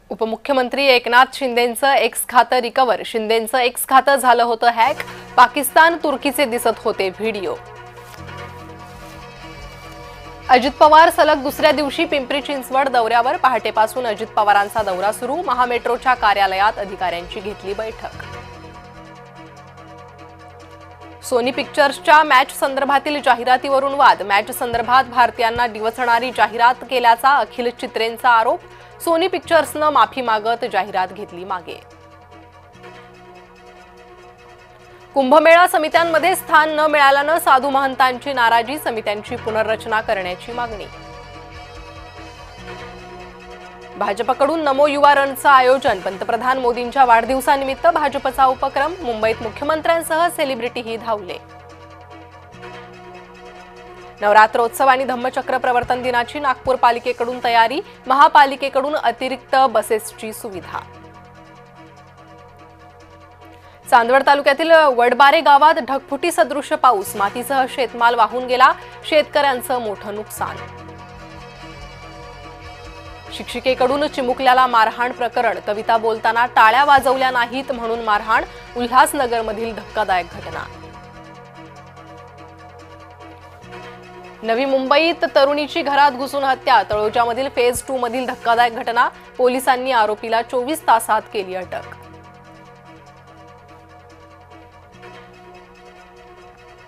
उपमुख्यमंत्री एकनाथ शिंदेंचं एक्स खातं recover. शिंदेंचं x खातं झालं होतं हॅक. पाकिस्तान तुर्कीचे दिसत होते व्हिडिओ. अजित पवार सलग दुसऱ्या दिवशी पिंपरी चिंचवड दौऱ्यावर. पहाटेपासून अजित पवारांचा दौरा सुरू. महामेट्रोच्या कार्यालयात अधिकाऱ्यांची घेतली बैठक. सोनी पिक्चर्सच्या मॅच संदर्भातील जाहिरातीवरून वाद. मॅच संदर्भात भारतीयांना डिवचणारी जाहिरात केल्याचा अखिल चित्रेंचा आरोप. सोनी पिक्चर्सनं माफी मागत जाहिरात घेतली मागे. कुंभमेळा समित्यांमध्ये स्थान न मिळाल्यानं साधू महंतांची नाराजी. समित्यांची पुनर्रचना करण्याची मागणी. भाजपकडून नमो युवा रनचं आयोजन. पंतप्रधान मोदींच्या वाढदिवसानिमित्त भाजपचा उपक्रम. मुंबईत मुख्यमंत्र्यांसह सेलिब्रिटीही धावले. नवरात्रोत्सव आणि धम्मचक्र प्रवर्तन दिनाची नागपूर पालिकेकडून तयारी. महापालिकेकडून अतिरिक्त बसेसची सुविधा. चांदवड तालुक्यातील वडबारे गावात ढगफुटी सदृश पाऊस. मातीसह शेतमाल वाहून गेला. शेतकऱ्यांचं मोठं नुकसान. शिक्षिकेकडून चिमुकल्याला मारहाण प्रकरण. कविता बोलताना टाळ्या वाजवल्या नाहीत म्हणून मारहाण. उल्हासनगरमधील धक्कादायक घटना. नवी मुंबईत तरुणीची घरात घुसून हत्या. तळोजामधील फेज 2 मधील धक्कादायक घटना. पोलिसांनी आरोपीला 24 तासात केली अटक.